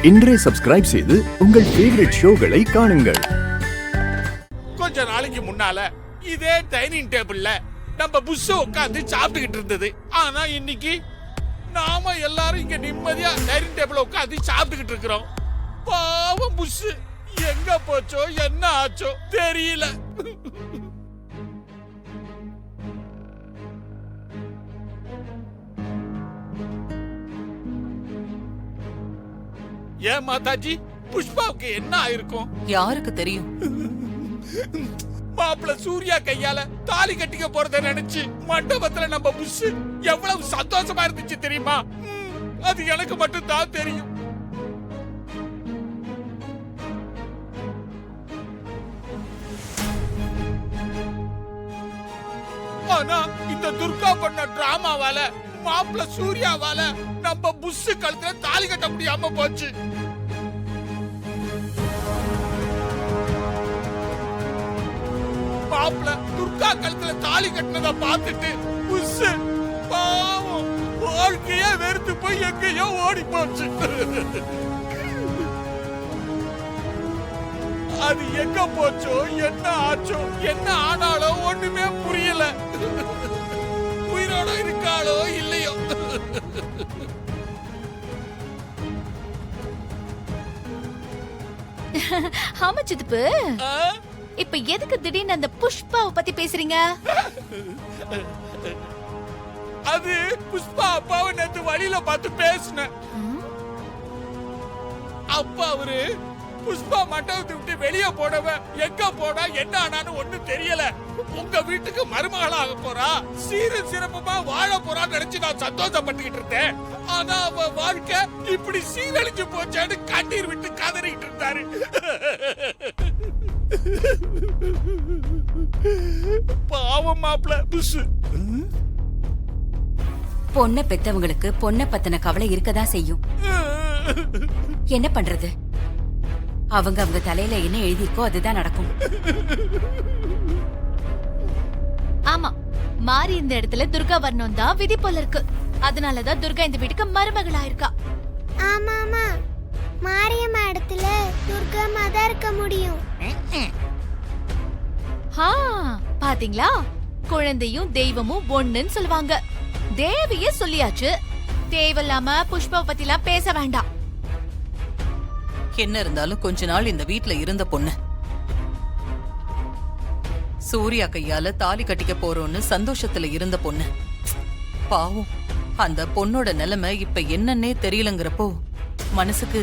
இன்றே சப்ஸ்கிரைப் செய்து உங்கள் ஃபேவரட் ஷோகளை காணுங்கள். கொஞ்ச நாளைக்கு முன்னால இதே டைனிங் டேபிள்ல நம்ம புஷ் உட்காந்து சாப்பிட்டுக்கிட்டு இருந்தது. ஆனா இன்னைக்கு நாம எல்லாரும் இங்க நிம்மதியா டைனிங் டேபிள்ல உட்காந்து சாப்பிட்டுக்கிட்டு இருக்கிறோம். பாவம் புஷ் எங்க போச்சோ என்ன ஆச்சோ தெரியல. ஏன் மாதாஜி, புஷ்பாவுக்கு என்ன ஆயிருக்கும்? யாருக்கு தெரியும்? மாப்பிள்ள சூர்யா கையால தாலி கட்டிக்க போறத நினைச்சு மண்டபத்துல நம்ம புஷ் எவ்வளவு சந்தோஷமா இருந்துச்சு தெரியுமா? அது எனக்கு மட்டும் தான் தெரியும். ஆனா இந்த துர்கா பண்ண டிராமாவால மாப்பிள்ள சூர்யாவால நம்ம புஷ் கழுத்துல தாலி கட்ட முடியாம போச்சு. மாப்பிள்ள துர்கா கழுத்துல தாலி கட்டினத பார்த்துட்டு புஷ் பாவம் வாழ்க்கையே வெறுத்து போய் எங்கேயோ ஓடி போச்சு. அது எங்க போச்சோ என்ன ஆச்சோ என்ன ஆனாலோ ஒண்ணுமே புரியல. உயிரோட இருக்காளோ இல்லையோ. ஆமா சித்துப்பு, இப்ப எதுக்கு திடீர்னு அந்த புஷ்பாவை பத்தி பேசுறீங்க? அது புஷ்பா அப்பாவை நேத்து வழியில பார்த்து பேசினேன். அப்பா அவரு புஷ்பா மண்டபத்தை விட்டு வெளியே போனவ எங்க போனா என்ன ஆனான்னு ஒண்ணும் தெரியல. உங்க வீட்டுக்கு மருமகளாக போறா, சீர சிறப்புமா வாழ போறான்னு நினைச்சு நான் சந்தோஷப்பட்டுக்கிட்டு இருந்தேன். ஆனா அவ வாழ்க்கை இப்படி சீரழிஞ்சு போச்சான்னு கண்ணீர் விட்டு கதறிக்கிட்டு இருந்தாரு. பாவம் மாப்பிள்ள புஷ். பொண்ணை பெத்தவங்களுக்கு பொண்ணை பத்தின கவலை இருக்கதான் செய்யும். என்ன பண்றது? அவங்க தலையில என்ன எழுதிருக்கோ அதுதான் நடக்கும். ஆமா, மாறி இந்த இடத்துல துர்கா வரணும் தான் விதி போல இருக்கு. அதனாலதான் துர்கா இந்த வீட்டுக்கு மருமகளா இருக்கா. ஆமா ஆமா, மாரியம்மா இடத்துல துர்கா தான் இருக்க முடியும். பாத்தீங்களா, குழந்தையும் தெய்வமும் ஒண்ணுன்னு சொல்லுவாங்க. தேவிய சொல்லியாச்சு, தேவையில்லாம புஷ்பா பத்திலாம் பேச வேண்டாம். என்ன இருந்தாலும் கொஞ்ச நாள் இந்த வீட்ல இருந்த பொண்ணு. சூர்யா கையால தாலி கட்டிக்க போறோம்னு சந்தோஷத்துல இருந்த பொண்ணு. பாவம், அந்த பொண்ணோட நிலைமை இப்ப என்னன்னே தெரியலங்கிறப்போ மனசுக்கு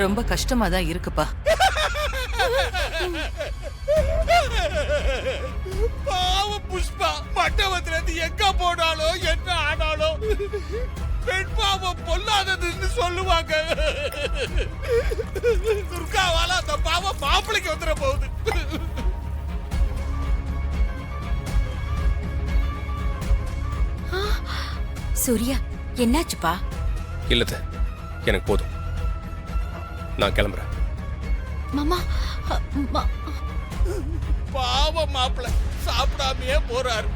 ரொம்ப கஷ்டமா தான் இருக்குப்பா. பாவம் புஷ்பா மண்டபத்துல இருந்து எங்க போனாலோ என்ன ஆனாலோ பெண் பாவம் பொல்லாததுன்னு சொல்லுவாங்க. துர்காவால அந்த பாவம் மாப்பிளைக்கு வந்துட போகுது. சூர்யா, என்னாச்சுப்பா? இல்ல, எனக்கு போதும், நான் கிளம்புறேன். மாமா, பாவம் மாப்பிள்ள சாப்பிடாமையே போறாரு.